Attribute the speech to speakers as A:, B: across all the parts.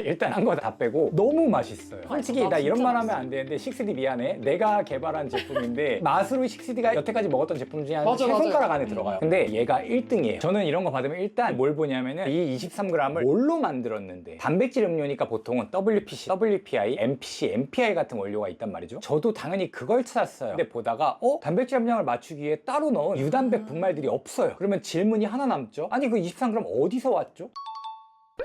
A: 일단 한 거 다 빼고 너무 맛있어요. 솔직히 나 이런 말 하면 안 되는데 식스디 미안해. 내가 개발한 제품인데 맛으로 식스디가 여태까지 먹었던 제품 중에 한 세 손가락 안에 들어가요. 근데 얘가 1등이에요. 저는 이런 거 받으면 일단 뭘 보냐면은 이 23g을 뭘로 만들었는데, 단백질 음료니까 보통은 WPC, WPI, MPC, MPI 같은 원료가 있단 말이죠. 저도 당연히 그걸 찾았어요. 근데 보다가 단백질 함량을 맞추기 위해 따로 넣은 유단백 분말들이 없어요. 그러면 질문이 하나 남죠. 아니 그 23g 어디서 왔죠?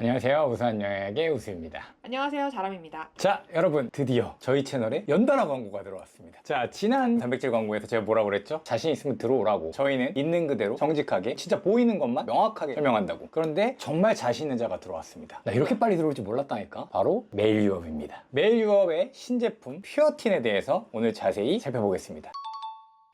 A: 안녕하세요, 우수한 영양학의 우수입니다.
B: 안녕하세요, 자람입니다.
A: 자, 여러분 드디어 저희 채널에 연달아 광고가 들어왔습니다. 자, 지난 단백질 광고에서 제가 뭐라고 그랬죠? 자신 있으면 들어오라고. 저희는 있는 그대로 정직하게 진짜 보이는 것만 명확하게 설명한다고. 그런데 정말 자신 있는 자가 들어왔습니다. 나 이렇게 빨리 들어올 줄 몰랐다니까. 바로 메일 유업입니다. 메일 유업의 신제품 퓨어틴에 대해서 오늘 자세히 살펴보겠습니다.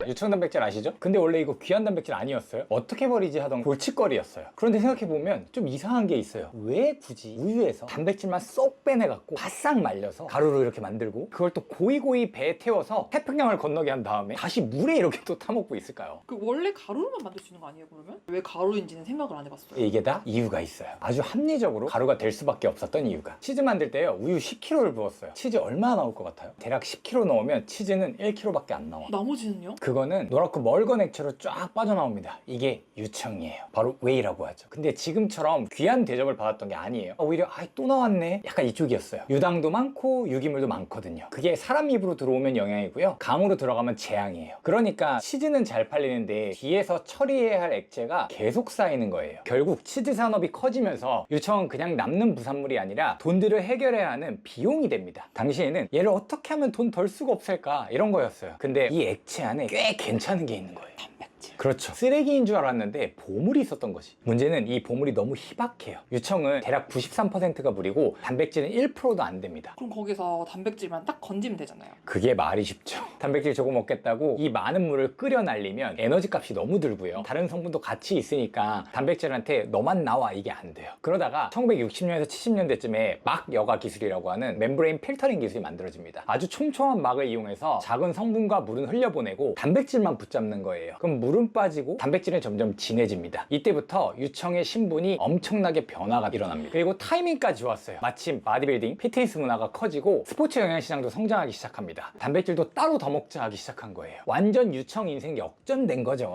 A: 유청 단백질 아시죠? 근데 원래 이거 귀한 단백질 아니었어요. 어떻게 버리지 하던 골칫거리였어요. 그런데 생각해보면 좀 이상한 게 있어요. 왜 굳이 우유에서 단백질만 쏙 빼내갖고 바싹 말려서 가루로 이렇게 만들고 그걸 또 고이고이 배에 태워서 태평양을 건너게 한 다음에 다시 물에 이렇게 또 타먹고 있을까요?
B: 그 원래 가루로만 만들 수 있는 거 아니에요, 그러면? 왜 가루인지는 생각을 안 해봤어요.
A: 이게 다 이유가 있어요. 아주 합리적으로 가루가 될 수밖에 없었던 이유가, 치즈 만들 때요 우유 10kg를 부었어요. 치즈 얼마나 나올 것 같아요? 대략 10kg 넣으면 치즈는 1kg밖에 안 나와.
B: 나머지는요?
A: 그거는 노랗고 멀건 액체로 쫙 빠져나옵니다. 이게 유청이에요. 바로 웨이라고 하죠. 근데 지금처럼 귀한 대접을 받았던 게 아니에요. 오히려 또 나왔네? 약간 이쪽이었어요. 유당도 많고 유기물도 많거든요. 그게 사람 입으로 들어오면 영양이고요, 강으로 들어가면 재앙이에요. 그러니까 치즈는 잘 팔리는데 뒤에서 처리해야 할 액체가 계속 쌓이는 거예요. 결국 치즈 산업이 커지면서 유청은 그냥 남는 부산물이 아니라 돈들을 해결해야 하는 비용이 됩니다. 당시에는 얘를 어떻게 하면 돈 덜 쓰고 없앨까 이런 거였어요. 근데 이 액체 안에 꽤 괜찮은 게 있는 거예요. 단백질. 그렇죠. 쓰레기인 줄 알았는데 보물이 있었던 거지. 문제는 이 보물이 너무 희박해요. 유청은 대략 93%가 물이고 단백질은 1%도 안 됩니다.
B: 그럼 거기서 단백질만 딱 건지면 되잖아요.
A: 그게 말이 쉽죠. 단백질 조금 먹겠다고 이 많은 물을 끓여 날리면 에너지 값이 너무 들고요, 다른 성분도 같이 있으니까 단백질한테 너만 나와 이게 안 돼요. 그러다가 1960년에서 70년대쯤에 막 여과 기술이라고 하는 멤브레인 필터링 기술이 만들어집니다. 아주 촘촘한 막을 이용해서 작은 성분과 물은 흘려보내고 단백질만 붙잡는 거예요. 그럼 물은 빠지고 단백질은 점점 진해집니다. 이때부터 유청의 신분이 엄청나게 변화가 일어납니다. 그리고 타이밍까지 좋았어요. 마침 바디빌딩, 피트니스 문화가 커지고 스포츠 영양시장도 성장하기 시작합니다. 단백질도 따로 더 먹자 하기 시작한 거예요. 완전 유청 인생 역전된 거죠.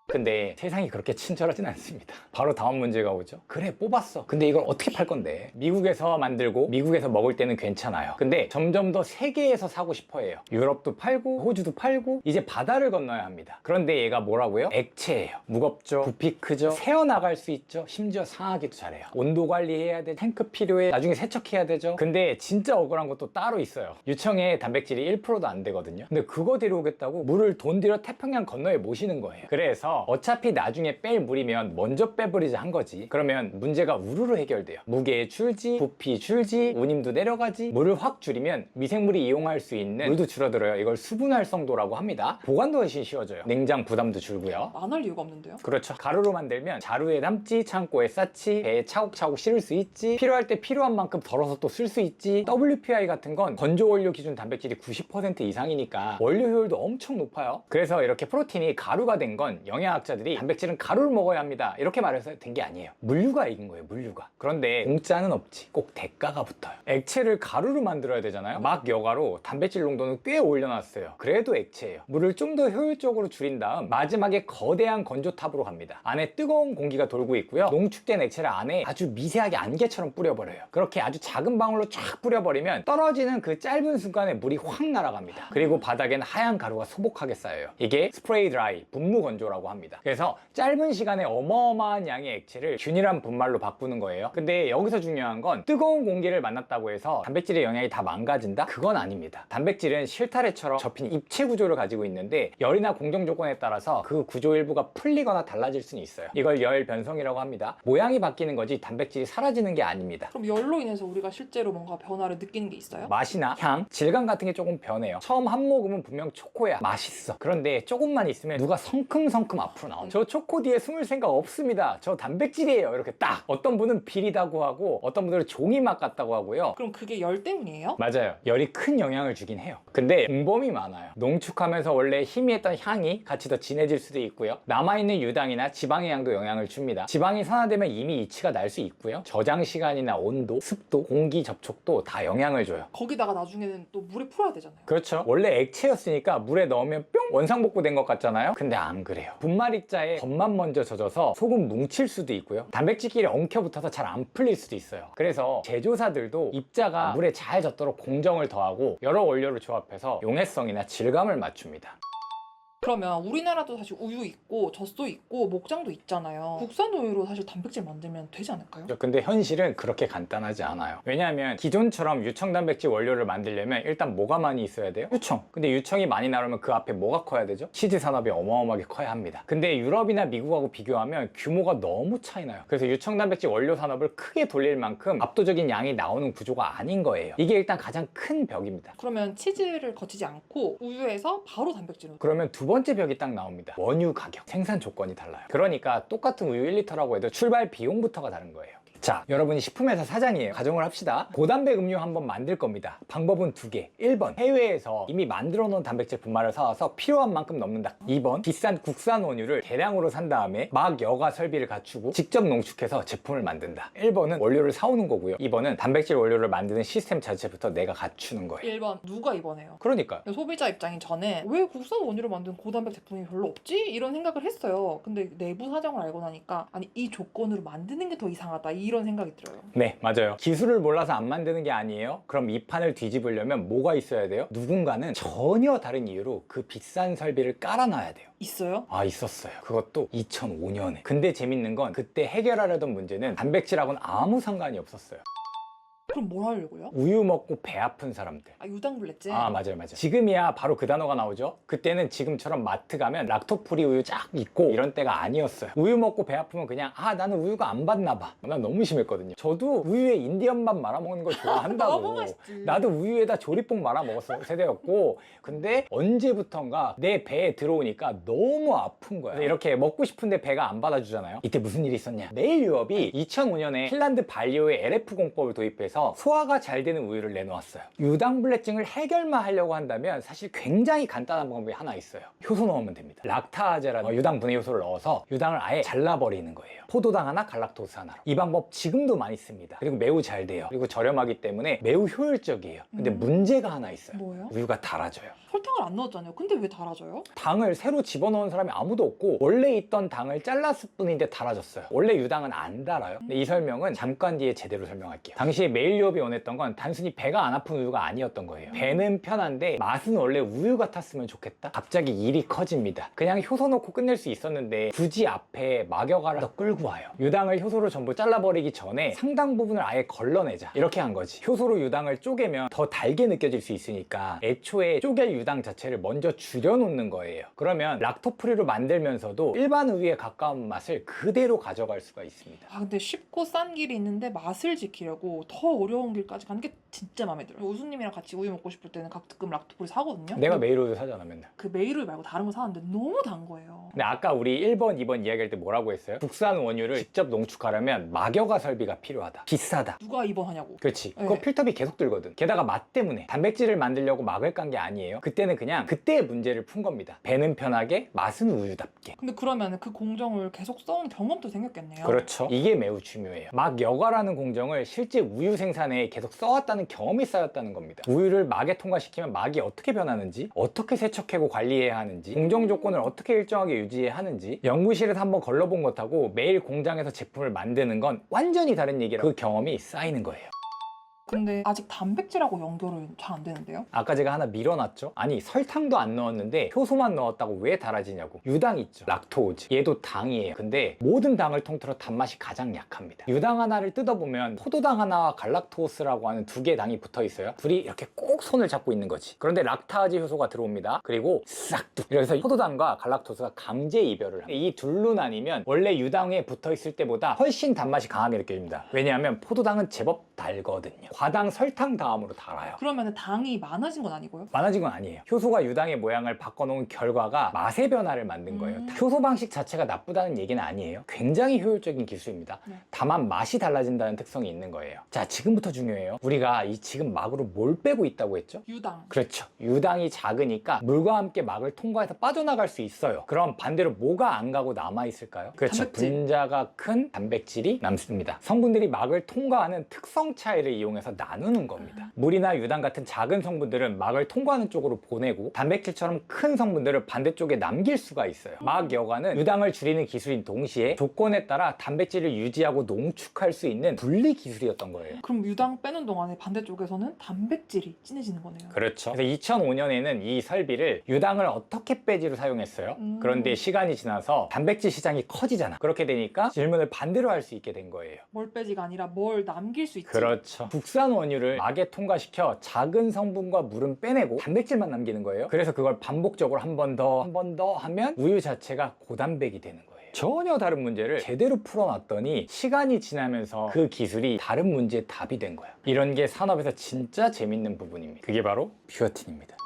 A: 근데 세상이 그렇게 친절하진 않습니다. 바로 다음 문제가 오죠. 그래, 뽑았어. 근데 이걸 어떻게 팔 건데? 미국에서 만들고 미국에서 먹을 때는 괜찮아요. 근데 점점 더 세계에서 사고 싶어 해요. 유럽도 팔고 호주도 팔고 이제 바다를 건너야 합니다. 그런데 얘가 뭐라고요? 액체예요. 무겁죠, 부피 크죠, 새어나갈 수 있죠, 심지어 상하기도 잘해요. 온도 관리해야 돼, 탱크 필요해, 나중에 세척해야 되죠. 근데 진짜 억울한 것도 따로 있어요. 유청에 단백질이 1%도 안 되거든요. 근데 그거 데려오겠다고 물을 돈 들여 태평양 건너에 모시는 거예요. 그래서 어차피 나중에 뺄 물이면 먼저 빼버리자 한 거지. 그러면 문제가 우르르 해결돼요. 무게 줄지, 부피 줄지, 운임도 내려가지. 물을 확 줄이면 미생물이 이용할 수 있는 물도 줄어들어요. 이걸 수분활성도라고 합니다. 보관도 훨씬 쉬워져요. 냉장 부담도 줄고요.
B: 안 할 이유가 없는데요?
A: 그렇죠. 가루로 만들면 자루에 담지, 창고에 쌓지, 배에 차곡차곡 실을 수 있지, 필요할 때 필요한 만큼 덜어서 또 쓸 수 있지. WPI 같은 건 건조 원료 기준 단백질이 90% 이상이니까 원료 효율도 엄청 높아요. 그래서 이렇게 프로틴이 가루가 된 건 영양학자들이 단백질은 가루를 먹어야 합니다 이렇게 말해서 된 게 아니에요. 물류가 이긴 거예요, 물류가. 그런데 공짜는 없지. 꼭 대가가 붙어요. 액체를 가루로 만들어야 되잖아요. 막 여과로 단백질 농도는 꽤 올려놨어요. 그래도 액체예요. 물을 좀 더 효율적으로 줄인 다음 마지막에 거대한 건조탑으로 갑니다. 안에 뜨거운 공기가 돌고 있고요, 농축된 액체를 안에 아주 미세하게 안개처럼 뿌려버려요. 그렇게 아주 작은 방울로 쫙 뿌려버리면 떨어지는 그 짧은 순간에 물이 확 날아갑니다. 그리고 바닥엔 하얀 가루가 소복하게 쌓여요. 이게 스프레이 드라이, 분무 건조라고 합니다. 그래서 짧은 시간에 어마어마한 양의 액체를 균일한 분말로 바꾸는 거예요. 근데 여기서 중요한 건 뜨거운 공기를 만났다고 해서 단백질의 영양이 다 망가진다? 그건 아닙니다. 단백질은 실타래처럼 접힌 입체 구조를 가지고 있는데 열이나 공정 조건에 따라서 그 구조 일부가 풀리거나 달라질 수는 있어요. 이걸 열 변성이라고 합니다. 모양이 바뀌는 거지 단백질이 사라지는 게 아닙니다.
B: 그럼 열로 인해서 우리가 실제로 뭔가 변화를 느끼는 게 있어요?
A: 맛이나 향, 질감 같은 게 조금 변해요. 처음 한 모금은 분명 초코야, 맛있어. 그런데 조금만 있으면 누가 성큼성큼 앞으로 나옵니다. 저 초코 뒤에 숨을 생각 없습니다. 저 단백질이에요. 이렇게 딱. 어떤 분은 비리다고 하고 어떤 분들은 종이 맛 같다고 하고요.
B: 그럼 그게 열 때문이에요?
A: 맞아요. 열이 큰 영향을 주긴 해요. 근데 공범이 많아요. 농축하면서 원래 희미했던 향이 같이 더 진해질 수도 있고요. 남아있는 유당이나 지방의 양도 영향을 줍니다. 지방이 산화되면 이미 이치가 날 수 있고요. 저장 시간이나 온도, 습도, 공기 접촉도 다 영향을 줘요.
B: 거기다가 나중에는 또 물에 풀어야 되잖아요.
A: 그렇죠. 원래 액체였으니까 물에 넣으면 뿅 원상복구된 것 같잖아요. 근데 안 그래요. 분말입자에 겉만 먼저 젖어서 속은 뭉칠 수도 있고요. 단백질끼리 엉켜붙어서 잘 안 풀릴 수도 있어요. 그래서 제조사들도 입자가 물에 잘 젖도록 공정을 더하고 여러 원료를 조합해서 용해성이나 질감을 맞춥니다.
B: 그러면 우리나라도 사실 우유 있고 젖소 있고 목장도 있잖아요. 국산 우유로 사실 단백질 만들면 되지 않을까요?
A: 근데 현실은 그렇게 간단하지 않아요. 왜냐하면 기존처럼 유청 단백질 원료를 만들려면 일단 뭐가 많이 있어야 돼요? 유청. 근데 유청이 많이 나오면 그 앞에 뭐가 커야 되죠? 치즈 산업이 어마어마하게 커야 합니다. 근데 유럽이나 미국하고 비교하면 규모가 너무 차이 나요. 그래서 유청 단백질 원료 산업을 크게 돌릴 만큼 압도적인 양이 나오는 구조가 아닌 거예요. 이게 일단 가장 큰 벽입니다.
B: 그러면 치즈를 거치지 않고 우유에서 바로 단백질로.
A: 그러면 두 번째 벽이 딱 나옵니다. 원유 가격, 생산 조건이 달라요. 그러니까 똑같은 우유 1리터라고 해도 출발 비용부터가 다른 거예요. 자, 여러분이 식품회사 사장이에요. 가정을 합시다. 고단백 음료 한번 만들 겁니다. 방법은 두 개. 1번, 해외에서 이미 만들어 놓은 단백질 분말을 사와서 필요한 만큼 넣는다. 2번, 비싼 국산 원유를 대량으로 산 다음에 막 여가 설비를 갖추고 직접 농축해서 제품을 만든다. 1번은 원료를 사오는 거고요. 2번은 단백질 원료를 만드는 시스템 자체부터 내가 갖추는 거예요.
B: 1번 누가 입원해요?
A: 그러니까요.
B: 소비자 입장인 저는 왜 국산 원유로 만든 고단백 제품이 별로 없지? 이런 생각을 했어요. 근데 내부 사정을 알고 나니까 아니 이 조건으로 만드는 게 더 이상하다 이런 생각이 들어요.
A: 네, 맞아요. 기술을 몰라서 안 만드는 게 아니에요. 그럼 이 판을 뒤집으려면 뭐가 있어야 돼요? 누군가는 전혀 다른 이유로 그 비싼 설비를 깔아놔야 돼요.
B: 있어요?
A: 아, 있었어요. 그것도 2005년에. 근데 재밌는 건 그때 해결하려던 문제는 단백질하고는 아무 상관이 없었어요.
B: 그럼 뭘 하려고요?
A: 우유 먹고 배 아픈 사람들.
B: 아 유당불내증?
A: 아, 맞아요. 지금이야 바로 그 단어가 나오죠. 그때는 지금처럼 마트 가면 락토프리 우유 쫙 있고 이런 때가 아니었어요. 우유 먹고 배 아프면 그냥 나는 우유가 안 받나 봐. 난 너무 심했거든요. 저도 우유에 인디언밥 말아 먹는 걸 좋아한다고.
B: 너무 맛있지.
A: 나도 우유에다 조리뽕 말아 먹었어 세대였고, 근데 언제부턴가 내 배에 들어오니까 너무 아픈 거야. 이렇게 먹고 싶은데 배가 안 받아주잖아요. 이때 무슨 일이 있었냐? 메일 유업이 2005년에 핀란드 발리오의 LF 공법을 도입해서 소화가 잘 되는 우유를 내놓았어요. 유당불내증을 해결만 하려고 한다면 사실 굉장히 간단한 방법이 하나 있어요. 효소 넣으면 됩니다. 락타아제라는 유당 분해 효소를 넣어서 유당을 아예 잘라버리는 거예요. 포도당 하나, 갈락토스 하나로. 이 방법 지금도 많이 씁니다. 그리고 매우 잘 돼요. 그리고 저렴하기 때문에 매우 효율적이에요. 근데 문제가 하나 있어요.
B: 뭐예요?
A: 우유가 달아져요.
B: 설탕을 안 넣었잖아요. 근데 왜 달아져요?
A: 당을 새로 집어넣은 사람이 아무도 없고 원래 있던 당을 잘랐을 뿐인데 달아졌어요. 원래 유당은 안 달아요. 근데 이 설명은 잠깐 뒤에 제대로 설명할게요. 당시에 메일유업이 원했던 건 단순히 배가 안 아픈 우유가 아니었던 거예요. 배는 편한데 맛은 원래 우유 같았으면 좋겠다? 갑자기 일이 커집니다. 그냥 효소 넣고 끝낼 수 있었는데 굳이 앞에 막여가를 더 끌고 와요. 유당을 효소로 전부 잘라버리기 전에 상당 부분을 아예 걸러내자, 이렇게 한 거지. 효소로 유당을 쪼개면 더 달게 느껴질 수 있으니까 애초에 쪼갤 유당 자체를 먼저 줄여놓는 거예요. 그러면 락토프리로 만들면서도 일반 우유에 가까운 맛을 그대로 가져갈 수가 있습니다.
B: 아 근데 쉽고 싼 길이 있는데 맛을 지키려고 더 어려운 길까지 가는 게 진짜 마음에 들어요. 우수님이랑 같이 우유 먹고 싶을 때는 가끔 락토프리 사거든요.
A: 내가 메일 우유 사잖아 맨날.
B: 그 메일우유 말고 다른 거 사는데 너무 단 거예요.
A: 근데 아까 우리 1번, 2번 이야기할 때 뭐라고 했어요? 국산 원유를 직접 농축하려면 막여가 설비가 필요하다. 비싸다.
B: 누가 입원하냐고.
A: 그렇지. 그거
B: 네.
A: 필터비 계속 들거든. 게다가 맛 때문에 단백질을 만들려고 막을 깐 게 아니에요. 그때는 그냥 그때의 문제를 푼 겁니다. 배는 편하게, 맛은 우유답게.
B: 근데 그러면 그 공정을 계속 써온 경험도 생겼겠네요.
A: 그렇죠. 이게 매우 중요해요. 막 여과라는 공정을 실제 우유 생산에 계속 써왔다는 경험이 쌓였다는 겁니다. 우유를 막에 통과시키면 막이 어떻게 변하는지, 어떻게 세척하고 관리해야 하는지, 공정 조건을 어떻게 일정하게 유지해야 하는지, 연구실에서 한번 걸러본 것하고 매일 공장에서 제품을 만드는 건 완전히 다른 얘기라 그 경험이 쌓이는 거예요.
B: 근데 아직 단백질하고 연결은 잘 안 되는데요?
A: 아까 제가 하나 밀어놨죠? 아니 설탕도 안 넣었는데 효소만 넣었다고 왜 달아지냐고. 유당 있죠, 락토오즈. 얘도 당이에요. 근데 모든 당을 통틀어 단맛이 가장 약합니다. 유당 하나를 뜯어보면 포도당 하나와 갈락토스라고 하는 두 개의 당이 붙어 있어요. 둘이 이렇게 꼭 손을 잡고 있는 거지. 그런데 락타아제 효소가 들어옵니다. 그리고 싹둑 이래서 포도당과 갈락토스가 강제 이별을 합니다. 이 둘로 나뉘면 원래 유당에 붙어 있을 때보다 훨씬 단맛이 강하게 느껴집니다. 왜냐하면 포도당은 제법 달거든요. 과당 설탕 다음으로 달아요.
B: 그러면 당이 많아진 건 아니고요?
A: 많아진 건 아니에요. 효소가 유당의 모양을 바꿔놓은 결과가 맛의 변화를 만든 거예요. 효소 방식 자체가 나쁘다는 얘기는 아니에요. 굉장히 효율적인 기술입니다.
B: 네.
A: 다만 맛이 달라진다는 특성이 있는 거예요. 자, 지금부터 중요해요. 우리가 이 지금 막으로 뭘 빼고 있다고 했죠?
B: 유당.
A: 그렇죠. 유당이 작으니까 물과 함께 막을 통과해서 빠져나갈 수 있어요. 그럼 반대로 뭐가 안 가고 남아있을까요? 그렇죠.
B: 단백질.
A: 분자가 큰 단백질이 남습니다. 성분들이 막을 통과하는 특성 차이를 이용해서 나누는 겁니다. 물이나 유당 같은 작은 성분들은 막을 통과하는 쪽으로 보내고 단백질처럼 큰 성분들을 반대쪽에 남길 수가 있어요. 막 여과는 유당을 줄이는 기술인 동시에 조건에 따라 단백질을 유지하고 농축할 수 있는 분리 기술이었던 거예요.
B: 그럼 유당 빼는 동안에 반대쪽에서는 단백질이 진해지는 거네요.
A: 그렇죠. 그래서 2005년에는 이 설비를 유당을 어떻게 빼지로 사용했어요. 그런데 시간이 지나서 단백질 시장이 커지잖아. 그렇게 되니까 질문을 반대로 할 수 있게 된 거예요.
B: 뭘 빼지가 아니라 뭘 남길 수 있지.
A: 그렇죠. 국산 원유를 막에 통과시켜 작은 성분과 물은 빼내고 단백질만 남기는 거예요. 그래서 그걸 반복적으로 한 번 더 하면 우유 자체가 고단백이 되는 거예요. 전혀 다른 문제를 제대로 풀어놨더니 시간이 지나면서 그 기술이 다른 문제의 답이 된 거야. 이런 게 산업에서 진짜 재밌는 부분입니다. 그게 바로 퓨어틴입니다.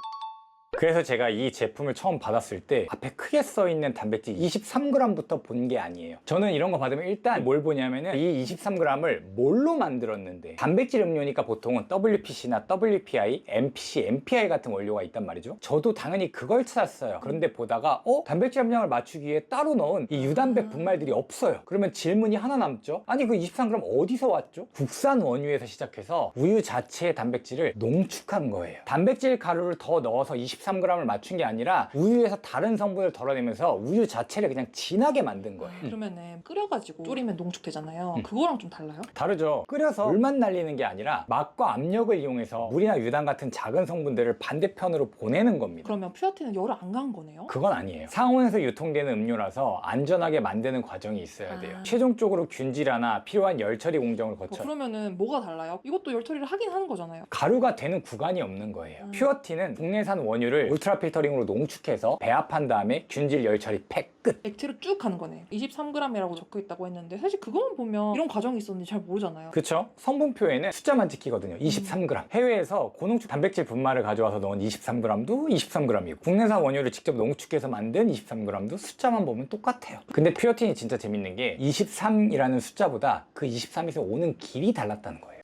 A: 그래서 제가 이 제품을 처음 받았을 때 앞에 크게 써있는 단백질 23g부터 본 게 아니에요. 저는 이런 거 받으면 일단 뭘 보냐면은 이 23g을 뭘로 만들었는데, 단백질 음료니까 보통은 WPC나 WPI, MPC, MPI 같은 원료가 있단 말이죠. 저도 당연히 그걸 찾았어요. 그런데 보다가 단백질 함량을 맞추기 위해 따로 넣은 이 유단백 분말들이 없어요. 그러면 질문이 하나 남죠. 아니 그 23g 어디서 왔죠? 국산 원유에서 시작해서 우유 자체의 단백질을 농축한 거예요. 단백질 가루를 더 넣어서 23g을 맞춘 게 아니라 우유에서 다른 성분을 덜어내면서 우유 자체를 그냥 진하게 만든 거예요.
B: 그러면은 끓여가지고 졸이면 농축되잖아요. 그거랑 좀 달라요?
A: 다르죠. 끓여서 물만 날리는 게 아니라 막과 압력을 이용해서 물이나 유당 같은 작은 성분들을 반대편으로 보내는 겁니다.
B: 그러면 퓨어틴은 열을 안 가한 거네요?
A: 그건 아니에요. 상온에서 유통되는 음료라서 안전하게 만드는 과정이 있어야 돼요. 최종적으로 균질화나 필요한 열 처리 공정을 거쳐요.
B: 그러면은 뭐가 달라요? 이것도 열 처리를 하긴 하는 거잖아요.
A: 가루가 되는 구간이 없는 거예요. 퓨어틴은 국내산 원유를 울트라 필터링으로 농축해서 배합한 다음에 균질 열 처리 팩 끝.
B: 액체로 쭉 가는 거네요. 23g이라고 적혀 있다고 했는데 사실 그거만 보면 이런 과정이 있었는지 잘 모르잖아요.
A: 그쵸? 성분표에는 숫자만 찍히거든요. 23g. 해외에서 고농축 단백질 분말을 가져와서 넣은 23g도 23g이고 국내산 원유를 직접 농축해서 만든 23g도 숫자만 보면 똑같아요. 근데 퓨어틴이 진짜 재밌는 게 23이라는 숫자보다 그 23에서 오는 길이 달랐다는 거예요.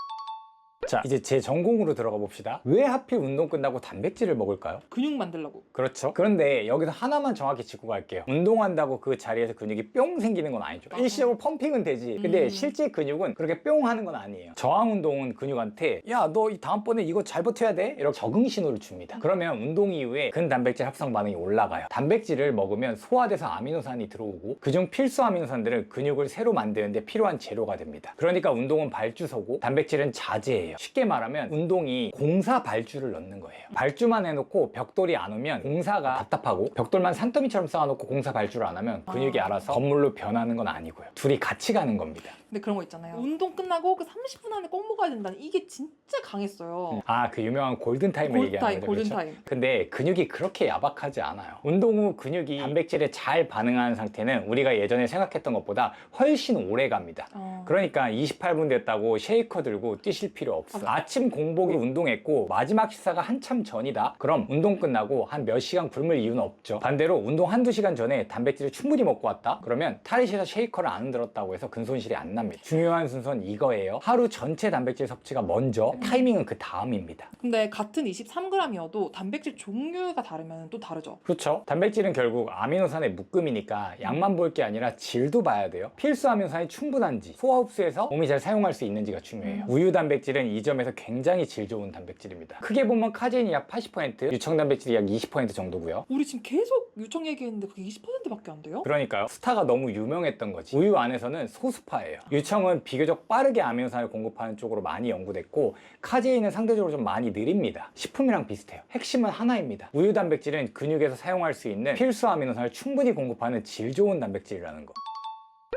A: 자, 이제 제 전공으로 들어가 봅시다. 왜 하필 운동 끝나고 단백질을 먹을까요?
B: 근육 만들려고.
A: 그렇죠. 그런데 여기서 하나만 정확히 짚고 갈게요. 운동한다고 그 자리에서 근육이 뿅 생기는 건 아니죠. 일시적으로 펌핑은 되지. 근데 실제 근육은 그렇게 뿅 하는 건 아니에요. 저항 운동은 근육한테 야, 너 다음번에 이거 잘 버텨야 돼? 이렇게 적응 신호를 줍니다. 그러면 운동 이후에 근단백질 합성 반응이 올라가요. 단백질을 먹으면 소화돼서 아미노산이 들어오고 그중 필수 아미노산들은 근육을 새로 만드는데 필요한 재료가 됩니다. 그러니까 운동은 발주소고 단백질은 자재예요. 쉽게 말하면 운동이 공사 발주를 넣는 거예요. 발주만 해놓고 벽돌이 안 오면 공사가 답답하고 벽돌만 산더미처럼 쌓아놓고 공사 발주를 안 하면 근육이 알아서 건물로 변하는 건 아니고요. 둘이 같이 가는 겁니다.
B: 근데 그런 거 있잖아요. 운동 끝나고 그 30분 안에 꼭 먹어야 된다는 이게 진짜 강했어요.
A: 아, 그 유명한 골든타임을 얘기하는 거죠.
B: 골든타임.
A: 근데 근육이 그렇게 야박하지 않아요. 운동 후 근육이 단백질에 잘 반응하는 상태는 우리가 예전에 생각했던 것보다 훨씬 오래 갑니다. 그러니까 28분 됐다고 쉐이커 들고 뛰실 필요 없어. 아침 공복으로 운동했고 마지막 식사가 한참 전이다. 그럼 운동 끝나고 한 몇 시간 굶을 이유는 없죠. 반대로 운동 한두 시간 전에 단백질을 충분히 먹고 왔다? 그러면 탈의실에서 쉐이커를 안 흔들었다고 해서 근손실이 안 납니다. 중요한 순서는 이거예요. 하루 전체 단백질 섭취가 먼저, 타이밍은 그 다음입니다.
B: 근데 같은 23g이어도 단백질 종류가 다르면 또 다르죠.
A: 그렇죠. 단백질은 결국 아미노산의 묶음이니까 양만 볼 게 아니라 질도 봐야 돼요. 필수 아미노산이 충분한지, 소화 흡수해서 몸이 잘 사용할 수 있는지가 중요해요. 우유 단백질은 이 점에서 굉장히 질 좋은 단백질입니다. 크게 보면 카제인이 약 80%, 유청 단백질이 약 20% 정도고요.
B: 우리 지금 계속 유청 얘기했는데 그게 20%밖에 안 돼요?
A: 그러니까요. 스타가 너무 유명했던 거지. 우유 안에서는 소수파예요. 유청은 비교적 빠르게 아미노산을 공급하는 쪽으로 많이 연구됐고 카제인은 상대적으로 좀 많이 느립니다. 식품이랑 비슷해요. 핵심은 하나입니다. 우유 단백질은 근육에서 사용할 수 있는 필수 아미노산을 충분히 공급하는 질 좋은 단백질이라는 거.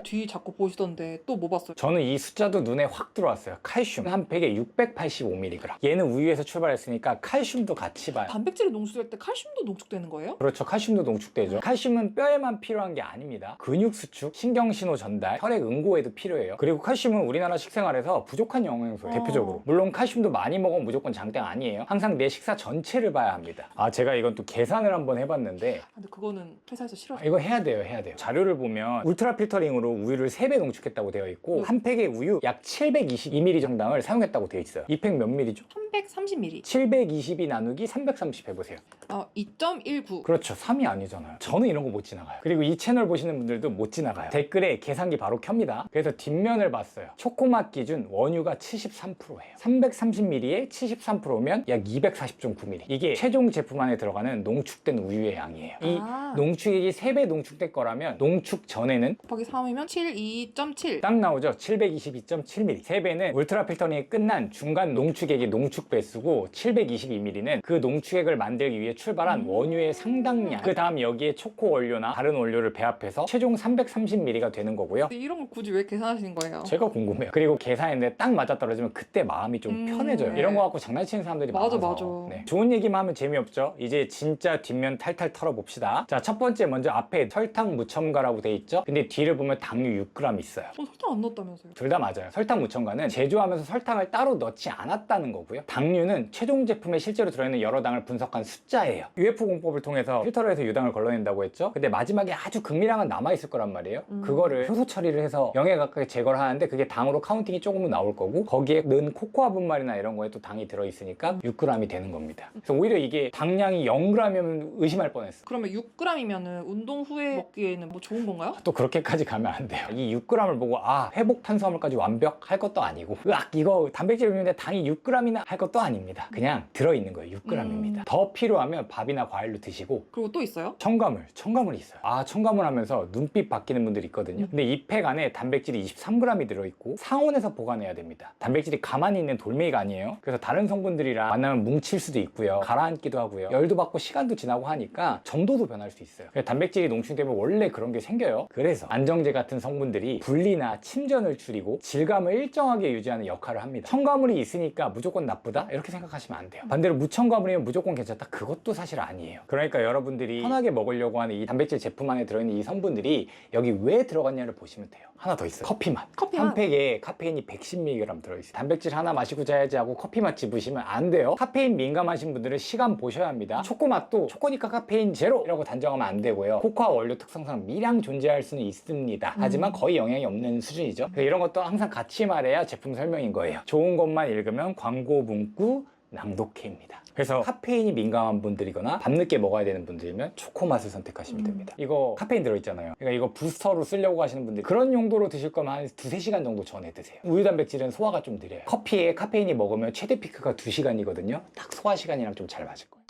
B: 뒤 자꾸 보시던데 또 뭐 봤어요?
A: 저는 이 숫자도 눈에 확 들어왔어요. 칼슘 한 팩에 685mg. 얘는 우유에서 출발했으니까 칼슘도 같이 봐요.
B: 단백질이 농축될 때 칼슘도 농축되는 거예요?
A: 그렇죠. 칼슘도 농축되죠. 칼슘은 뼈에만 필요한 게 아닙니다. 근육 수축, 신경신호 전달, 혈액 응고에도 필요해요. 그리고 칼슘은 우리나라 식생활에서 부족한 영양소예요. 대표적으로. 물론 칼슘도 많이 먹으면 무조건 장땡 아니에요. 항상 내 식사 전체를 봐야 합니다. 제가 이건 또 계산을 한번 해봤는데
B: 근데 그거는 회사에서 싫어요.
A: 이거 해야 돼요. 자료를 보면 울트라 필터링으로 우유를 3배 농축했다고 되어 있고 한 팩의 우유 약 722ml 정당을 사용했다고 되어 있어요. 이 팩 몇 ml죠?
B: 330ml.
A: 722 나누기 330 해보세요.
B: 2.19.
A: 그렇죠. 3이 아니잖아요. 저는 이런 거 못 지나가요. 그리고 이 채널 보시는 분들도 못 지나가요. 댓글에 계산기 바로 켭니다. 그래서 뒷면을 봤어요. 초코맛 기준 원유가 73%예요. 330ml에 73%면 약 240.9ml. 이게 최종 제품 안에 들어가는 농축된 우유의 양이에요. 이 농축액이 3배 농축될 거라면 농축 전에는
B: 곱하기 3이면 72.7.
A: 딱 나오죠. 722.7ml. 3배는 울트라 필터링이 끝난 중간 농축액의 농축 배수고 722ml는 그 농축액을 만들기 위해 출발한 원유의 상당량. 그 다음 여기에 초코 원료나 다른 원료를 배합해서 최종 330ml가 되는 거고요.
B: 근데 이런 걸 굳이 왜 계산하시는 거예요?
A: 제가 궁금해요. 그리고 계산했는데 딱 맞아떨어지면 그때 마음이 좀 편해져요.
B: 네.
A: 이런 거 갖고 장난치는 사람들이
B: 맞아,
A: 많아서.
B: 맞아.
A: 좋은 얘기만 하면 재미없죠. 이제 진짜 뒷면 탈탈 털어봅시다. 자, 첫 번째 먼저 앞에 설탕 무첨가라고 돼 있죠. 근데 뒤를 보면 당류 6g 있어요.
B: 설탕 안 넣었다면서요?
A: 둘 다 맞아요. 설탕 무첨가는 제조하면서 설탕을 따로 넣지 않았다는 거고요. 당류는 최종 제품에 실제로 들어있는 여러 당을 분석한 숫자예요. UF 공법을 통해서 필터를 해서 유당을 걸러낸다고 했죠. 근데 마지막에 아주 극미량은 남아있을 거란 말이에요. 그거를 효소 처리를 해서 영에 가깝게 제거를 하는데 그게 당으로 카운팅이 조금은 나올 거고 거기에 넣은 코코아 분말이나 이런 거에 또 당이 들어있으니까 6g이 되는 겁니다. 그래서 오히려 이게 당량이 0g이면 의심할 뻔했어.
B: 그러면 6g이면은 운동 후에 먹기에는 뭐 좋은 건가요?
A: 또 그렇게까지 가면 안 돼요. 이 6g을 보고 회복 탄수화물까지 완벽할 것도 아니고 이거 단백질 음료인데 당이 6g이나 할 것도 아닙니다. 그냥 들어있는 거예요. 6g입니다. 더 필요하면 밥이나 과일로 드시고.
B: 그리고 또 있어요?
A: 첨가물이 있어요. 첨가물 하면서 눈빛 바뀌는 분들이 있거든요. 근데 이 팩 안에 단백질이 23g이 들어있고 상온에서 보관해야 됩니다. 단백질이 가만히 있는 돌멩이가 아니에요. 그래서 다른 성분들이랑 만나면 뭉칠 수도 있고요. 가라앉기도 하고요. 열도 받고 시간도 지나고 하니까 점도도 변할 수 있어요. 단백질이 농축되면 원래 그런 게 생겨요. 그래서 안정제 같은 성분들이 분리나 침전을 줄이고 질감을 일정하게 유지하는 역할을 합니다. 첨가물이 있으니까 무조건 나쁘다? 이렇게 생각하시면 안 돼요. 반대로 무첨가물이면 무조건 괜찮다? 그것도 사실 아니에요. 그러니까 여러분들이 편하게 먹으려고 하는 이 단백질 제품 안에 들어있는 이 성분들이 여기 왜 들어갔냐를 보시면 돼요. 하나 더 있어요. 커피맛. 한 팩에 카페인이 110mg 들어있어요. 단백질 하나 마시고 자야지 하고 커피맛 집으시면 안 돼요. 카페인 민감하신 분들은 시간 보셔야 합니다. 초코맛도 초코니까 카페인 제로! 이라고 단정하면 안 되고요. 코코아 원료 특성상 미량 존재할 수는 있습니다. 하지만 거의 영향이 없는 수준이죠. 그래서 이런 것도 항상 같이 말해야 제품 설명인 거예요. 좋은 것만 읽으면 광고 문구 낭독해입니다. 그래서 카페인이 민감한 분들이거나 밤늦게 먹어야 되는 분들이면 초코맛을 선택하시면 됩니다. 이거 카페인 들어있잖아요. 그러니까 이거 부스터로 쓰려고 하시는 분들 그런 용도로 드실 거면 한 2-3시간 정도 전에 드세요. 우유 단백질은 소화가 좀 느려요. 커피에 카페인이 먹으면 최대 피크가 2시간이거든요. 딱 소화 시간이랑 좀 잘 맞을 거예요.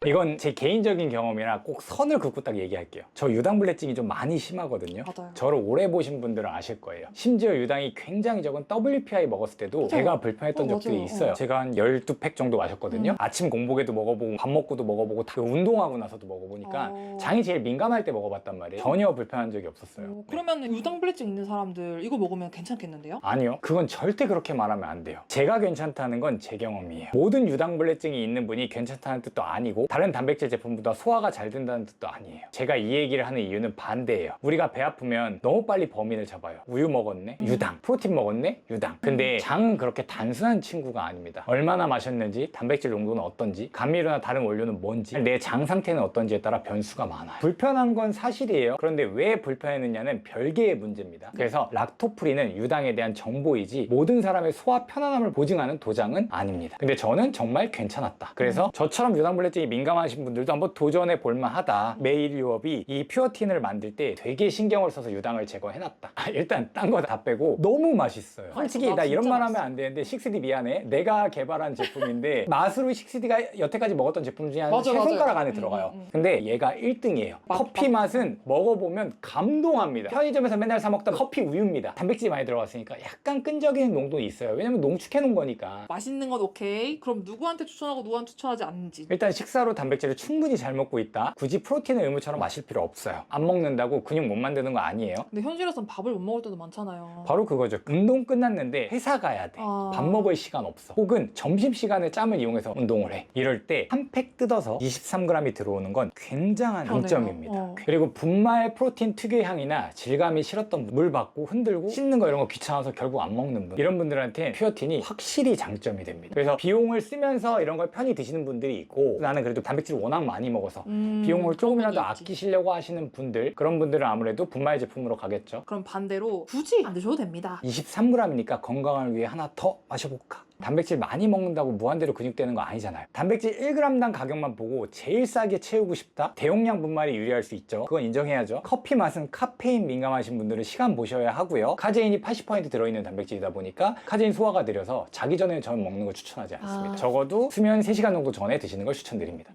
A: 이건 제 개인적인 경험이라 꼭 선을 긋고 딱 얘기할게요. 저 유당불내증이 좀 많이 심하거든요.
B: 맞아요.
A: 저를 오래 보신 분들은 아실 거예요. 심지어 유당이 굉장히 적은 WPI 먹었을 때도
B: 맞아요.
A: 배가 불편했던 적들이
B: 맞아요.
A: 있어요. 제가 한 12팩 정도 마셨거든요. 아침 공복에도 먹어보고 밥 먹고도 먹어보고 운동하고 나서도 먹어보니까 장이 제일 민감할 때 먹어봤단 말이에요. 전혀 불편한 적이 없었어요.
B: 그러면 유당불내증 있는 사람들 이거 먹으면 괜찮겠는데요?
A: 아니요. 그건 절대 그렇게 말하면 안 돼요. 제가 괜찮다는 건 제 경험이에요. 모든 유당불내증이 있는 분이 괜찮다는 뜻도 아니고 다른 단백질 제품보다 소화가 잘 된다는 뜻도 아니에요. 제가 이 얘기를 하는 이유는 반대예요. 우리가 배 아프면 너무 빨리 범인을 잡아요. 우유 먹었네? 유당. 프로틴 먹었네? 유당. 근데 장은 그렇게 단순한 친구가 아닙니다. 얼마나 마셨는지, 단백질 농도는 어떤지, 감미료나 다른 원료는 뭔지, 내 장 상태는 어떤지에 따라 변수가 많아요. 불편한 건 사실이에요. 그런데 왜 불편했느냐는 별개의 문제입니다. 그래서 락토프리는 유당에 대한 정보이지 모든 사람의 소화 편안함을 보증하는 도장은 아닙니다. 근데 저는 정말 괜찮았다. 그래서 저처럼 유당불내증이 민감하신 분들도 한번 도전해 볼만하다. 메일 유업이 이 퓨어틴을 만들 때 되게 신경을 써서 유당을 제거해놨다. 일단 딴 거 다 빼고 너무 맛있어요. 솔직히 나 이런 말 하면 안 되는데 식스디 미안해. 내가 개발한 제품인데 맛으로 식스디가 여태까지 먹었던 제품 중에 한
B: 맞아,
A: 세
B: 맞아요.
A: 손가락 안에 들어가요. 근데 얘가 1등이에요. 커피 맛은 먹어보면 감동합니다. 편의점에서 맨날 사 먹던 커피 우유입니다. 단백질이 많이 들어갔으니까 약간 끈적이는 농도는 있어요. 왜냐면 농축해 놓은 거니까.
B: 맛있는 건 오케이. 그럼 누구한테 추천하고 누구한테 추천하지 않는지.
A: 일단 식사로 하나로 단백질을 충분히 잘 먹고 있다. 굳이 프로틴을 의무처럼 마실 필요 없어요. 안 먹는다고 근육 못 만드는 거 아니에요.
B: 근데 현실에선 밥을 못 먹을 때도 많잖아요.
A: 바로 그거죠. 운동 끝났는데 회사 가야 돼. 밥 먹을 시간 없어. 혹은 점심시간에 짬을 이용해서 운동을 해. 이럴 때 한 팩 뜯어서 23g이 들어오는 건 굉장한
B: 그러네요.
A: 장점입니다. 그리고 분말 프로틴 특유의 향이나 질감이 싫었던 분, 물 받고 흔들고 씻는 거 이런 거 귀찮아서 결국 안 먹는 분, 이런 분들한테 퓨어틴이 확실히 장점이 됩니다. 그래서 비용을 쓰면서 이런 걸 편히 드시는 분들이 있고, 나는 그래도 단백질을 워낙 많이 먹어서 비용을 조금이라도
B: 그런 분이 있지.
A: 아끼시려고 하시는 분들, 그런 분들은 아무래도 분말 제품으로 가겠죠.
B: 그럼 반대로 굳이 안 드셔도 됩니다.
A: 23g이니까 건강을 위해 하나 더 마셔볼까? 단백질 많이 먹는다고 무한대로 근육되는 거 아니잖아요. 단백질 1g당 가격만 보고 제일 싸게 채우고 싶다? 대용량 분말이 유리할 수 있죠. 그건 인정해야죠. 커피 맛은 카페인 민감하신 분들은 시간 보셔야 하고요. 카제인이 80% 들어있는 단백질이다 보니까 카제인 소화가 느려서 자기 전에 저는 먹는 걸 추천하지 않습니다. 적어도 수면 3시간 정도 전에 드시는 걸 추천드립니다.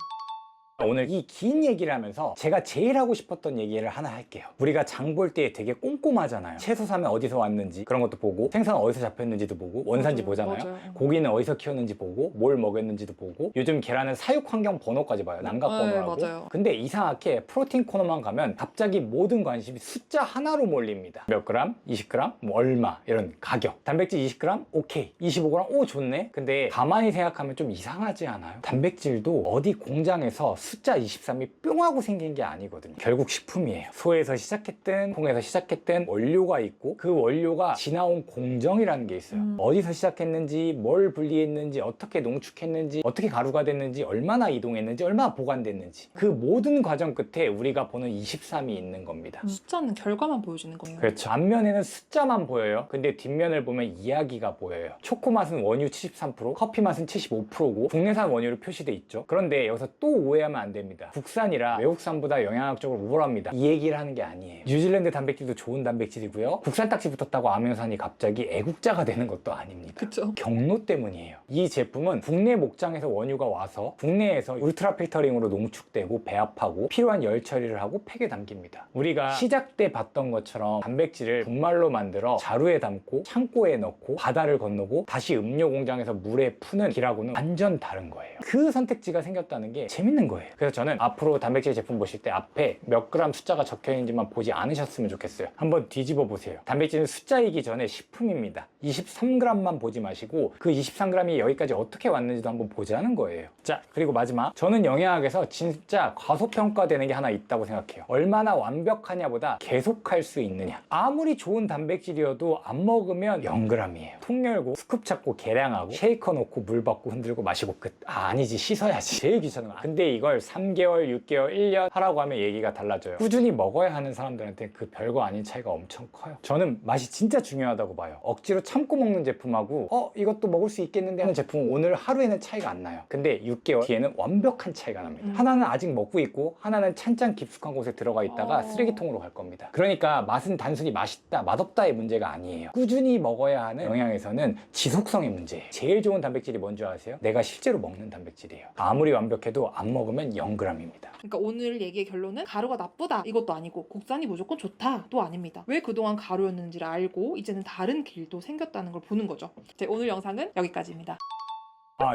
A: 오늘 이 긴 얘기를 하면서 제가 제일 하고 싶었던 얘기를 하나 할게요. 우리가 장 볼 때 되게 꼼꼼하잖아요. 채소 사면 어디서 왔는지 그런 것도 보고, 생선 어디서 잡혔는지도 보고, 원산지 보잖아요.
B: 맞아요.
A: 고기는 어디서 키웠는지 보고, 뭘 먹였는지도 보고, 요즘 계란은 사육 환경 번호까지 봐요. 남각 번호라고.
B: 맞아요.
A: 근데 이상하게 프로틴 코너만 가면 갑자기 모든 관심이 숫자 하나로 몰립니다. 몇 그램, 20g, 뭐 얼마, 이런 가격. 단백질 20g? 오케이. 25g? 오, 좋네. 근데 가만히 생각하면 좀 이상하지 않아요? 단백질도 어디 공장에서 숫자 23이 뿅 하고 생긴 게 아니거든요. 결국 식품이에요. 소에서 시작했든 콩에서 시작했든 원료가 있고, 그 원료가 지나온 공정이라는 게 있어요. 어디서 시작했는지, 뭘 분리했는지, 어떻게 농축했는지, 어떻게 가루가 됐는지, 얼마나 이동했는지, 얼마나 보관됐는지, 그 모든 과정 끝에 우리가 보는 23이 있는 겁니다.
B: 숫자는 결과만 보여주는 거예요.
A: 그렇죠. 앞면에는 숫자만 보여요. 근데 뒷면을 보면 이야기가 보여요. 초코 맛은 원유 73%, 커피 맛은 75%고 국내산 원유로 표시돼 있죠. 그런데 여기서 또 오해하면 안 됩니다. 국산이라 외국산보다 영양학적으로 우월합니다. 이 얘기를 하는 게 아니에요. 뉴질랜드 단백질도 좋은 단백질이고요. 국산 딱지 붙었다고 아미노산이 갑자기 애국자가 되는 것도 아닙니다.
B: 그쵸.
A: 경로 때문이에요. 이 제품은 국내 목장에서 원유가 와서 국내에서 울트라 필터링으로 농축되고 배합하고 필요한 열 처리를 하고 팩에 담깁니다. 우리가 시작 때 봤던 것처럼 단백질을 분말로 만들어 자루에 담고 창고에 넣고 바다를 건너고 다시 음료 공장에서 물에 푸는 길하고는 완전 다른 거예요. 그 선택지가 생겼다는 게 재밌는 거예요. 그래서 저는 앞으로 단백질 제품 보실 때 앞에 몇 그램 숫자가 적혀 있는지만 보지 않으셨으면 좋겠어요. 한번 뒤집어 보세요. 단백질은 숫자이기 전에 식품입니다. 23g만 보지 마시고 그 23g이 여기까지 어떻게 왔는지도 한번 보자는 거예요. 자, 그리고 마지막, 저는 영양학에서 진짜 과소평가되는 게 하나 있다고 생각해요. 얼마나 완벽하냐보다 계속할 수 있느냐. 아무리 좋은 단백질이어도 안 먹으면 0g이에요. 통 열고 스쿱 잡고 계량하고 쉐이커 넣고 물 받고 흔들고 마시고 끝. 아니지, 씻어야지. 제일 귀찮은 거. 근데 이걸 3개월, 6개월, 1년 하라고 하면 얘기가 달라져요. 꾸준히 먹어야 하는 사람들한테 그 별거 아닌 차이가 엄청 커요. 저는 맛이 진짜 중요하다고 봐요. 억지로 참고 먹는 제품하고 이것도 먹을 수 있겠는데 하는 제품은 오늘 하루에는 차이가 안 나요. 근데 6개월 뒤에는 완벽한 차이가 납니다. 하나는 아직 먹고 있고 하나는 찬장 깊숙한 곳에 들어가 있다가 쓰레기통으로 갈 겁니다. 그러니까 맛은 단순히 맛있다, 맛없다의 문제가 아니에요. 꾸준히 먹어야 하는 영양에서는 지속성의 문제예요. 제일 좋은 단백질이 뭔지 아세요? 내가 실제로 먹는 단백질이에요. 아무리 완벽해도 안 먹으면 0g입니다.
B: 그러니까 오늘 얘기의 결론은 가루가 나쁘다 이것도 아니고 국산이 무조건 좋다도 아닙니다. 왜 그동안 가루였는지를 알고 이제는 다른 길도 생겼다는 걸 보는 거죠. 네, 오늘 영상은 여기까지입니다.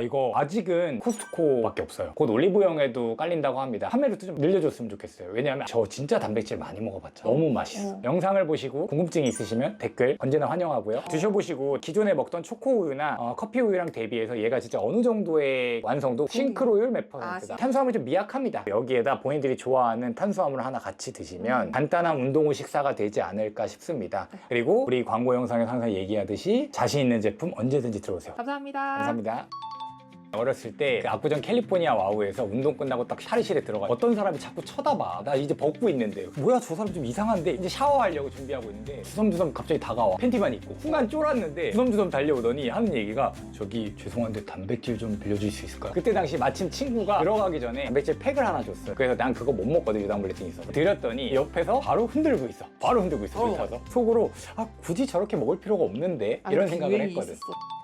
A: 이거 아직은 코스트코밖에 없어요. 곧 올리브영에도 깔린다고 합니다. 판매를 좀 늘려줬으면 좋겠어요. 왜냐하면 저 진짜 단백질 많이 먹어봤죠. 너무 맛있어. 영상을 보시고 궁금증이 있으시면 댓글 언제나 환영하고요. 드셔보시고 기존에 먹던 초코우유나 커피우유랑 대비해서 얘가 진짜 어느 정도의 완성도, 싱크로율 몇 %다. 탄수화물이 좀 미약합니다. 여기에다 본인들이 좋아하는 탄수화물을 하나 같이 드시면 간단한 운동 후 식사가 되지 않을까 싶습니다. 그리고 우리 광고 영상에서 항상 얘기하듯이 자신 있는 제품 언제든지 들어오세요.
B: 감사합니다.
A: 감사합니다. 어렸을 때 그 압구정 캘리포니아 와우에서 운동 끝나고 딱 탈의실에 들어가 어떤 사람이 자꾸 쳐다봐. 나 이제 벗고 있는데 뭐야 저 사람 좀 이상한데, 이제 샤워하려고 준비하고 있는데 주섬주섬 갑자기 다가와. 팬티만 입고 순간 쫄았는데 주섬주섬 달려오더니 하는 얘기가, 저기 죄송한데 단백질 좀 빌려줄 수 있을까요? 그때 당시 마침 친구가 들어가기 전에 단백질 팩을 하나 줬어요. 그래서 난 그거 못 먹거든, 유당불내증이 있어서. 드렸더니 옆에서 바로 흔들고 있어. 바로 흔들고 있어. 불타서 속으로 굳이 저렇게 먹을 필요가 없는데 이런 생각을 했거든.
B: 있었어.